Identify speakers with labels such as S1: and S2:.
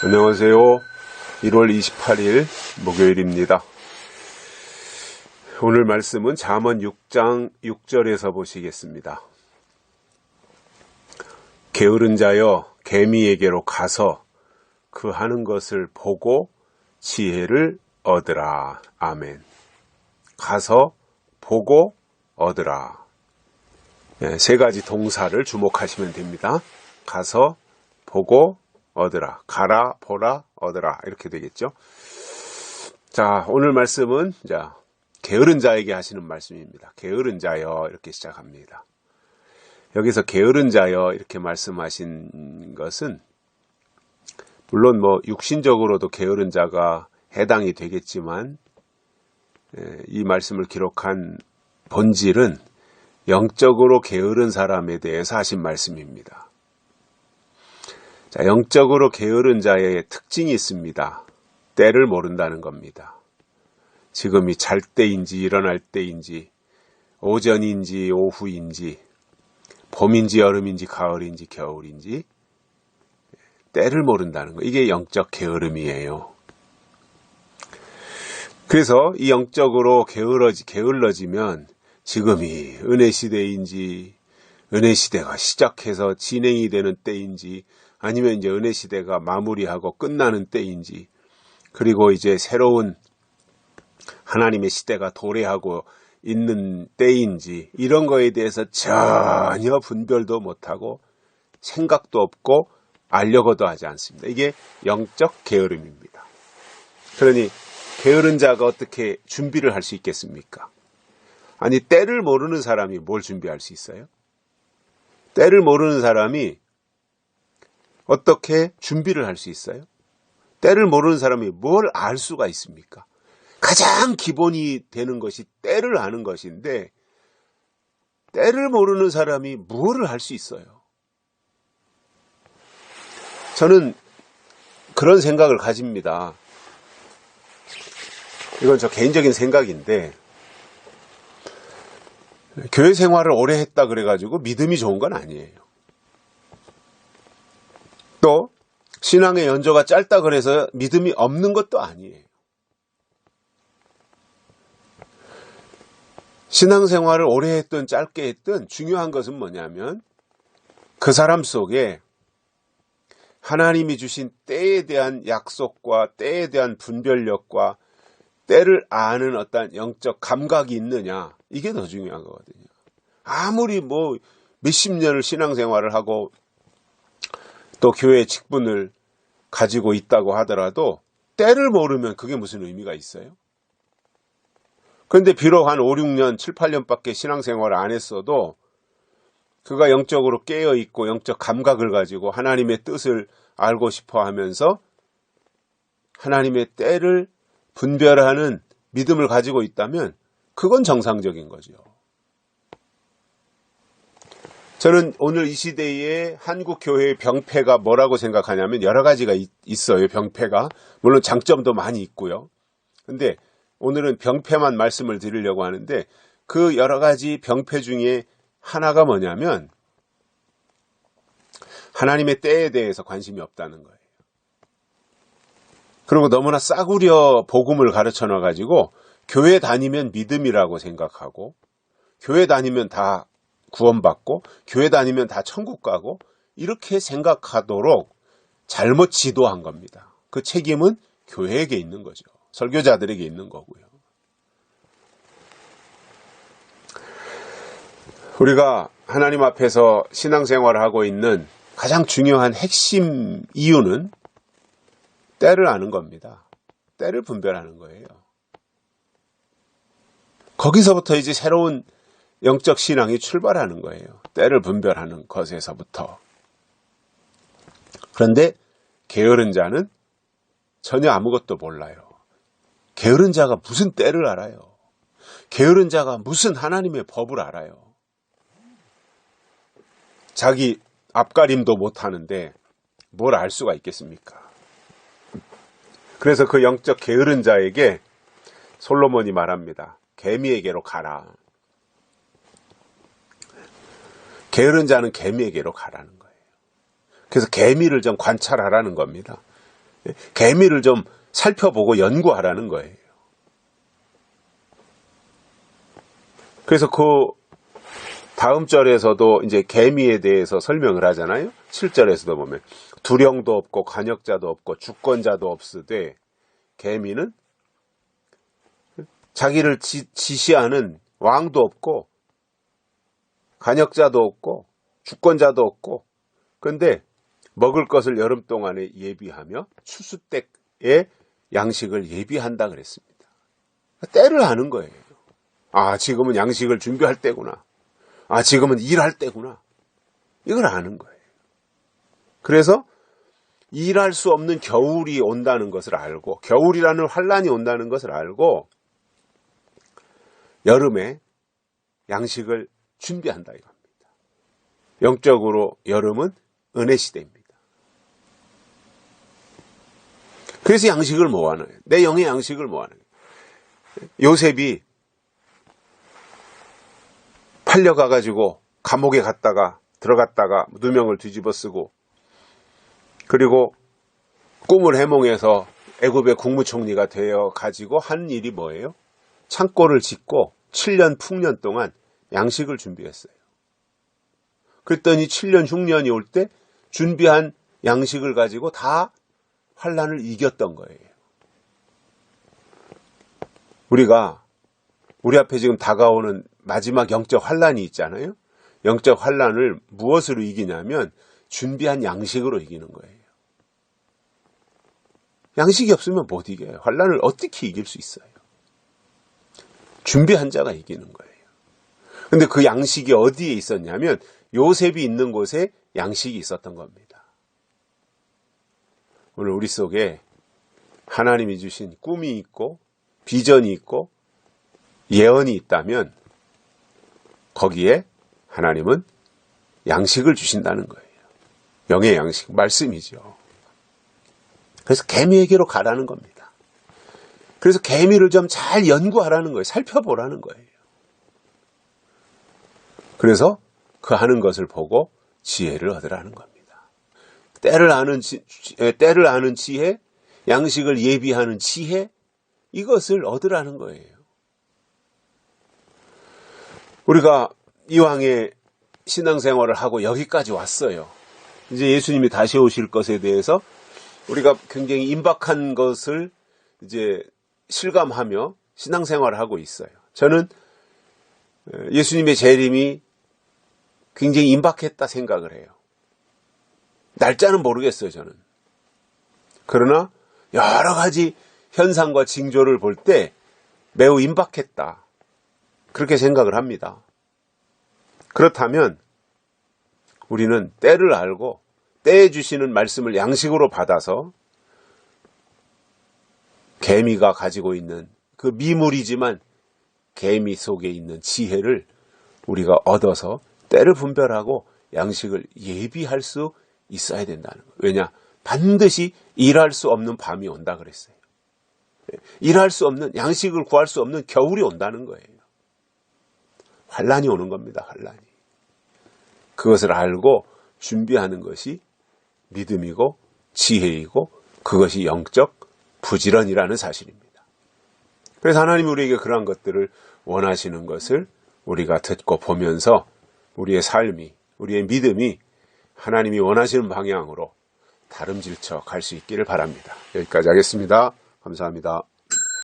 S1: 안녕하세요. 1월 28일 목요일입니다. 오늘 말씀은 잠언 6장 6절에서 보시겠습니다. 게으른 자여 개미에게로 가서 그 하는 것을 보고 지혜를 얻으라. 아멘. 가서 보고 얻으라. 세 가지 동사를 주목하시면 됩니다. 가서 보고 얻으라. 가라, 보라, 얻으라. 이렇게 되겠죠. 자, 오늘 말씀은 게으른 자에게 하시는 말씀입니다. 게으른 자여 이렇게 시작합니다. 여기서 게으른 자여 이렇게 말씀하신 것은 물론 육신적으로도 게으른 자가 해당이 되겠지만 이 말씀을 기록한 본질은 영적으로 게으른 사람에 대해서 하신 말씀입니다. 자, 영적으로 게으른 자의 특징이 있습니다. 때를 모른다는 겁니다. 지금이 잘 때인지 일어날 때인지 오전인지 오후인지 봄인지 여름인지 가을인지 겨울인지 때를 모른다는 거. 이게 영적 게으름이에요. 그래서 이 영적으로 게을러지면 지금이 은혜 시대인지 은혜 시대가 시작해서 진행이 되는 때인지 아니면 이제 은혜 시대가 마무리하고 끝나는 때인지 그리고 이제 새로운 하나님의 시대가 도래하고 있는 때인지 이런 거에 대해서 전혀 분별도 못하고 생각도 없고 알려고도 하지 않습니다. 이게 영적 게으름입니다. 그러니 게으른 자가 어떻게 준비를 할 수 있겠습니까? 아니, 때를 모르는 사람이 뭘 준비할 수 있어요? 때를 모르는 사람이 어떻게 준비를 할 수 있어요? 때를 모르는 사람이 뭘 알 수가 있습니까? 가장 기본이 되는 것이 때를 아는 것인데 때를 모르는 사람이 무엇을 할 수 있어요? 저는 그런 생각을 가집니다. 이건 저 개인적인 생각인데 교회 생활을 오래 했다 그래가지고 믿음이 좋은 건 아니에요. 또 신앙의 연조가 짧다 그래서 믿음이 없는 것도 아니에요. 신앙생활을 오래 했든 짧게 했든 중요한 것은 뭐냐면 그 사람 속에 하나님이 주신 때에 대한 약속과 때에 대한 분별력과 때를 아는 어떤 영적 감각이 있느냐, 이게 더 중요한 거거든요. 아무리 몇십 년을 신앙생활을 하고 또 교회 직분을 가지고 있다고 하더라도 때를 모르면 그게 무슨 의미가 있어요? 그런데 비록 한 5, 6년, 7, 8년밖에 신앙생활을 안 했어도 그가 영적으로 깨어있고 영적 감각을 가지고 하나님의 뜻을 알고 싶어 하면서 하나님의 때를 분별하는 믿음을 가지고 있다면 그건 정상적인 거죠. 저는 오늘 이 시대의 한국 교회의 병폐가 뭐라고 생각하냐면 여러 가지가 있어요. 병폐가. 물론 장점도 많이 있고요. 근데 오늘은 병폐만 말씀을 드리려고 하는데 그 여러 가지 병폐 중에 하나가 뭐냐면 하나님의 때에 대해서 관심이 없다는 거예요. 그리고 너무나 싸구려 복음을 가르쳐 놔가지고 교회 다니면 믿음이라고 생각하고 교회 다니면 다 구원받고 교회 다니면 다 천국 가고 이렇게 생각하도록 잘못 지도한 겁니다. 그 책임은 교회에게 있는 거죠. 설교자들에게 있는 거고요. 우리가 하나님 앞에서 신앙생활을 하고 있는 가장 중요한 핵심 이유는 때를 아는 겁니다. 때를 분별하는 거예요. 거기서부터 이제 새로운 영적 신앙이 출발하는 거예요. 때를 분별하는 것에서부터. 그런데 게으른 자는 전혀 아무것도 몰라요. 게으른 자가 무슨 때를 알아요? 게으른 자가 무슨 하나님의 법을 알아요? 자기 앞가림도 못하는데 뭘 알 수가 있겠습니까? 그래서 그 영적 게으른 자에게 솔로몬이 말합니다. 개미에게로 가라. 게으른 자는 개미에게로 가라는 거예요. 그래서 개미를 좀 관찰하라는 겁니다. 개미를 좀 살펴보고 연구하라는 거예요. 그래서 그 다음 절에서도 이제 개미에 대해서 설명을 하잖아요. 7절에서도 보면 두령도 없고 관역자도 없고 주권자도 없으되 개미는 자기를 지시하는 왕도 없고 관역자도 없고 주권자도 없고, 그런데 먹을 것을 여름 동안에 예비하며 추수 때의 양식을 예비한다 그랬습니다. 때를 아는 거예요. 아, 지금은 양식을 준비할 때구나. 아, 지금은 일할 때구나. 이걸 아는 거예요. 그래서 일할 수 없는 겨울이 온다는 것을 알고, 겨울이라는 환란이 온다는 것을 알고 여름에 양식을 준비한다 이겁니다. 영적으로 여름은 은혜 시대입니다. 그래서 양식을 모아놔요. 내 영의 양식을 모아놔요. 요셉이 팔려가가지고 감옥에 들어갔다가 누명을 뒤집어 쓰고, 그리고 꿈을 해몽해서 애굽의 국무총리가 되어 가지고 한 일이 뭐예요? 창고를 짓고 7년 풍년 동안 양식을 준비했어요. 그랬더니 7년 흉년이 올 때 준비한 양식을 가지고 다 환란을 이겼던 거예요. 우리 앞에 지금 다가오는 마지막 영적 환란이 있잖아요. 영적 환란을 무엇으로 이기냐면 준비한 양식으로 이기는 거예요. 양식이 없으면 못 이겨요. 환란을 어떻게 이길 수 있어요? 준비한 자가 이기는 거예요. 근데 그 양식이 어디에 있었냐면 요셉이 있는 곳에 양식이 있었던 겁니다. 오늘 우리 속에 하나님이 주신 꿈이 있고 비전이 있고 예언이 있다면 거기에 하나님은 양식을 주신다는 거예요. 영의 양식, 말씀이죠. 그래서 개미에게로 가라는 겁니다. 그래서 개미를 좀 잘 연구하라는 거예요. 살펴보라는 거예요. 그래서 그 하는 것을 보고 지혜를 얻으라는 겁니다. 때를 아는 지혜, 양식을 예비하는 지혜, 이것을 얻으라는 거예요. 우리가 이왕에 신앙생활을 하고 여기까지 왔어요. 이제 예수님이 다시 오실 것에 대해서 우리가 굉장히 임박한 것을 이제 실감하며 신앙생활을 하고 있어요. 저는 예수님의 재림이 굉장히 임박했다 생각을 해요. 날짜는 모르겠어요, 저는. 그러나 여러 가지 현상과 징조를 볼 때 매우 임박했다, 그렇게 생각을 합니다. 그렇다면 우리는 때를 알고 때에 주시는 말씀을 양식으로 받아서 개미가 가지고 있는 그 미물이지만 개미 속에 있는 지혜를 우리가 얻어서 때를 분별하고 양식을 예비할 수 있어야 된다는 거예요. 왜냐? 반드시 일할 수 없는 밤이 온다 그랬어요. 일할 수 없는, 양식을 구할 수 없는 겨울이 온다는 거예요. 환란이 오는 겁니다. 환란이. 그것을 알고 준비하는 것이 믿음이고 지혜이고 그것이 영적 부지런이라는 사실입니다. 그래서 하나님이 우리에게 그러한 것들을 원하시는 것을 우리가 듣고 보면서 우리의 삶이, 우리의 믿음이 하나님이 원하시는 방향으로 다름질쳐 갈 수 있기를 바랍니다. 여기까지 하겠습니다. 감사합니다.